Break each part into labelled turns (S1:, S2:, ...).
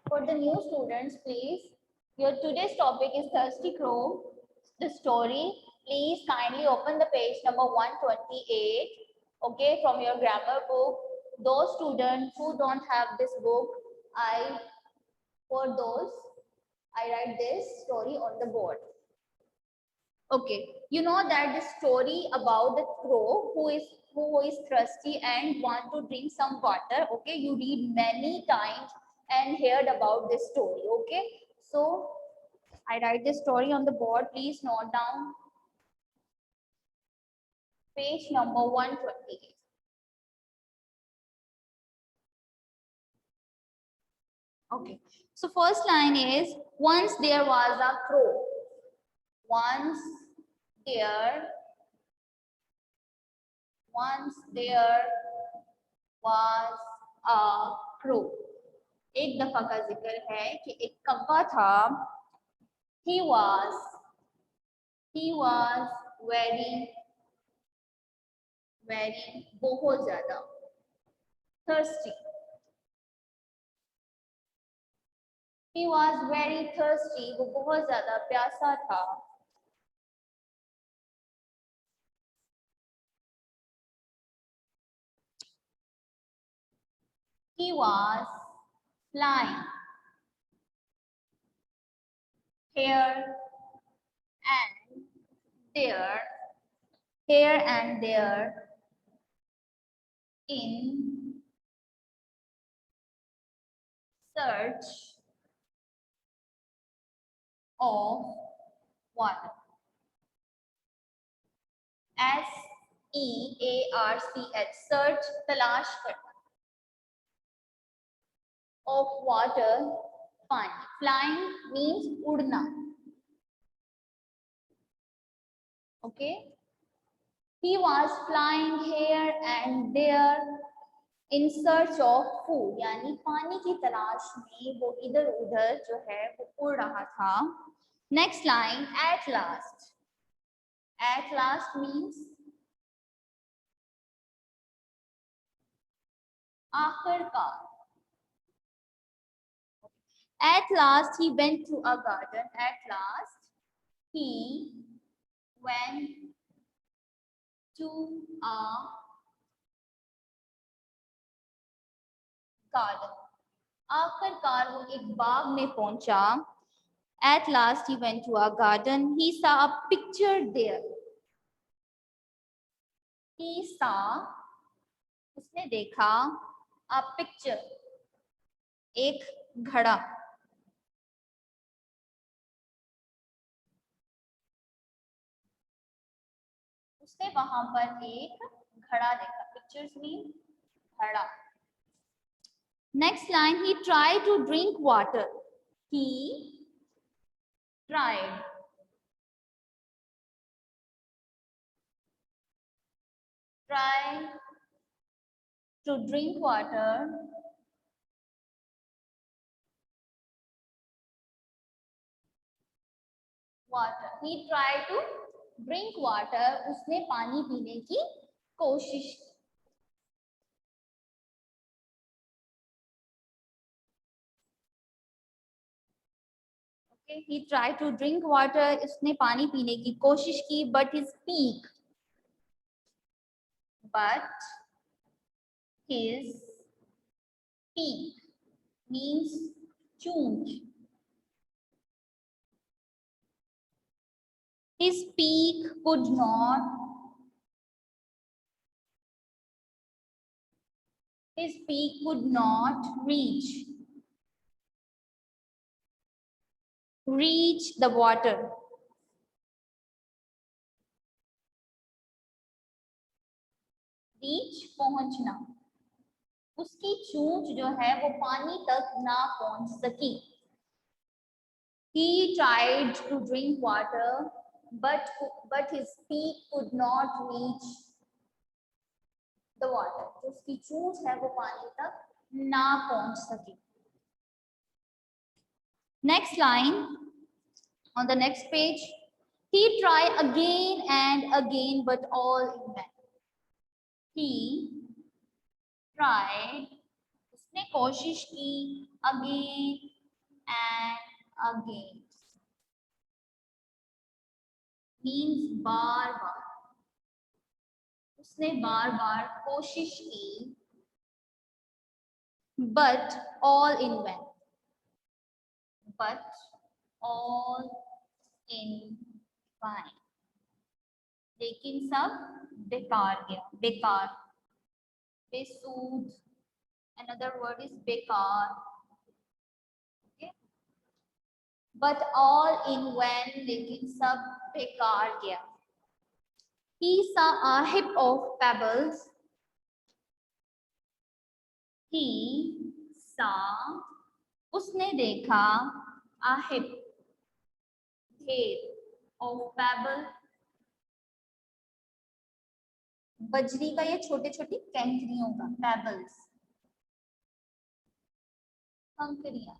S1: For the new students, please, your today's topic is Thirsty Crow, the story. Please kindly open the page number 128, okay, from your grammar book. Those students who don't have this book, for those, I write this story on the board. Okay, you know that the story about the crow who is thirsty and want to drink some water. Okay, you read many times and heard about this story. Okay, so I write this story on the board. Please note down page number 128. Okay, so first line is once there was a crow. Once there was a crow. एक दफा का जिक्र है कि एक कौवा था. he was very बहुत ज्यादा thirsty. he was very thirsty, वो बहुत ज्यादा प्यासा था. he was flying here and there in search of water. SEARCH, search, तलाश करना. Of water, पानी. Flying means उड़ना. Okay. He was flying here and there in search of food, यानी पानी की तलाश में वो इधर उधर जो है वो उड़ रहा था. Next line, at last. At last means आखिरकार. At last he went to a garden. At last he went to a garden. आखिरकार वो एक बाग में पहुंचा. At last he went to a garden. He saw a picture there. He saw, उसने देखा, a picture, एक घड़ा. उसने वहां पर एक घड़ा देखा. Pictures mean घड़ा. Next line, he tried to drink water. He tried to drink water. He tried to drink water. उसने पानी पीने की कोशिश की. Okay, he tried to drink water. उसने पानी पीने की कोशिश की. But his beak means चूंच. His beak could not reach the water. Reach, पहुंचना. उसकी चूंच जो है वो पानी तक ना पहुंच सकी. He tried to drink water, but his beak could not reach the water. उसकी चूंच है वो पानी तक ना पहुंच सकी. Next line on the next page. He tried again and again, but all in vain. He tried, उसने कोशिश की, again and again means बार बार, उसने बार बार कोशिश की, but all in vain, but all in vain, लेकिन सब बेकार गया, बेकार, बेसूद, another word is बेकार, okay? But all in vain, लेकिन सब बेकार गया. He saw a heap of pebbles. He saw, उसने देखा, a heap, ढेर, of pebble, बजरी का ये छोटे छोटे कैंकरियों का, pebbles, कंकरियां,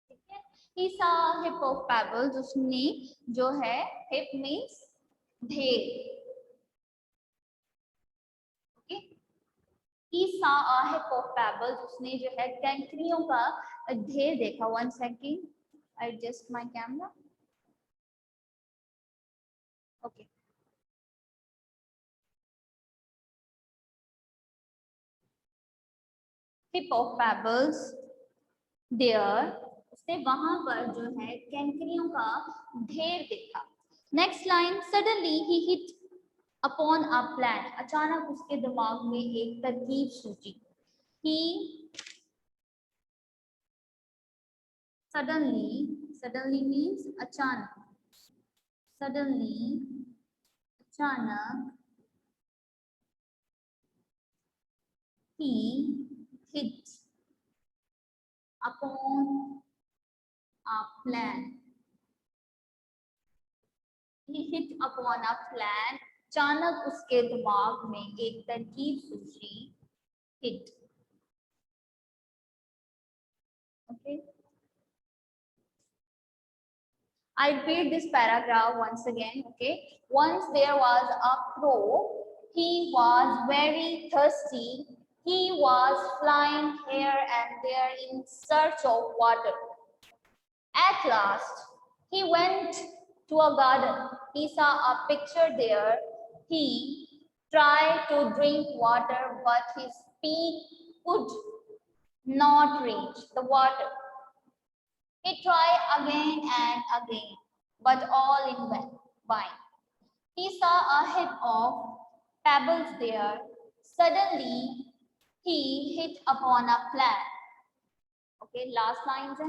S1: ठीक है. He saw a heap of pebbles, उसने जो है, heap means ढेर, okay. He saw a heap of pebbles, उसने जो है कैंकरियों का ढेर देखा. 1 second, I adjust my camera. Okay. Heap of pebbles there, उसने वहां पर जो है कैंकरियों का ढेर देखा. Next line, suddenly he hit upon a plan, अचानक उसके दिमाग में एक तरकीब सूझी. ही सडनली मीन्स अचानक, सडनली अचानक, he hit upon a plan, he hit upon a plan, अचानक उसके दिमाग में एक तरकीब सूझी. hit, okay. I repeat this paragraph once again, okay. Once there was a crow, he was very thirsty, he was flying here and there in search of water. At last, he went to a garden. He saw a picture there. He tried to drink water, but his beak could not reach the water. He tried again and again, but all in vain. He saw a heap of pebbles there. Suddenly, he hit upon a plan. Okay, last lines.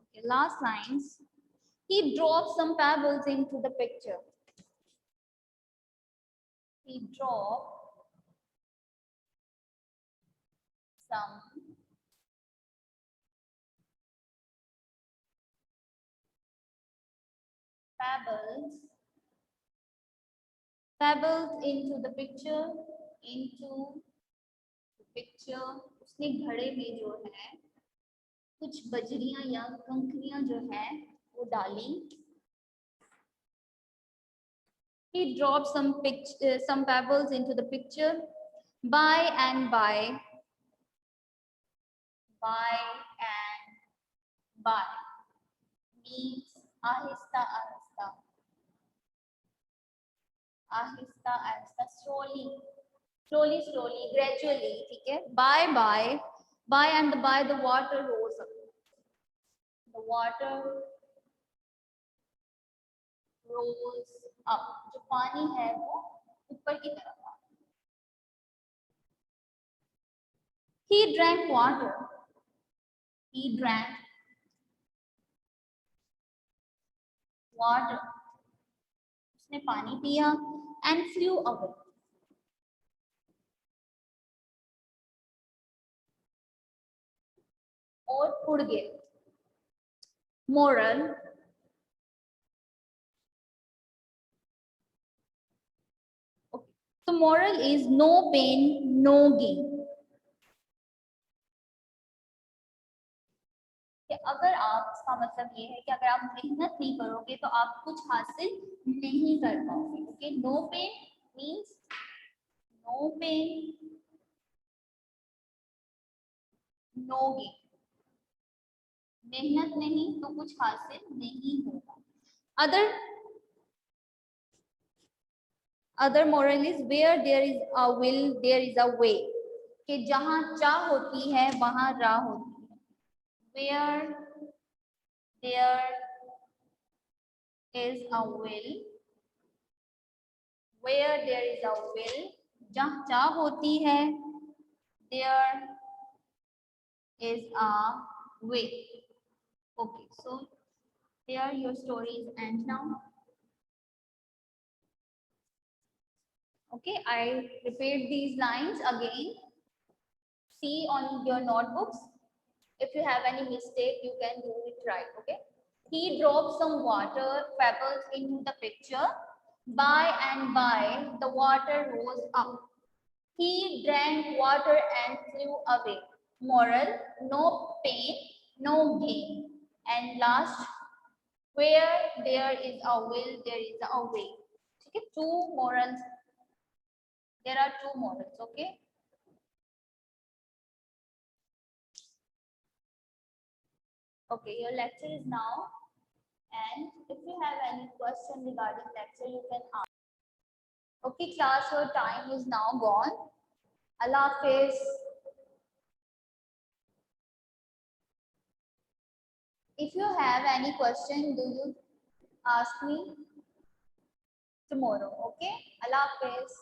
S1: Okay, last lines. He dropped some pebbles into the picture. He dropped some pebbles into the picture, उसने घड़े में जो है कुछ बजरियां या कंकरियां जो है वो डाली. He dropped some pebbles into the picture. By and by means ahista ahista, ahista ahista, slowly, gradually, ठीक है. By and by the water rose up. The water rose up. जो पानी है वो ऊपर की तरफ आ. He drank water. He drank water. उसने पानी पिया and flew away. और उड़ गए. Moral, okay. So moral is no pain, no gain. कि अगर आप, इसका मतलब ये है कि अगर आप मेहनत नहीं करोगे तो आप कुछ हासिल नहीं कर पाओगे। Okay, no pain means no pain no gain, मेहनत नहीं तो कुछ हासिल नहीं होगा। Other moral is where there is a will there is a way, कि जहां चाह होती है वहां राह होती है। Where there is a will, where there is a will, जहां चाह होती है, there is a way. Okay, so here your stories end now. Okay, I repeat these lines again. See on your notebooks. If you have any mistake, you can do it right. Okay. He dropped some water pebbles into the picture. By and by, the water rose up. He drank water and flew away. Moral: no pain, no gain. And last, where there is a will, there is a way. Okay, two morals. There are two morals. Okay. Okay, your lecture is now. And if you have any question regarding lecture, you can ask. Okay, class, your time is now gone. Allah Hafiz. If you have any question, do you ask me tomorrow? Okay, Allah Hafiz.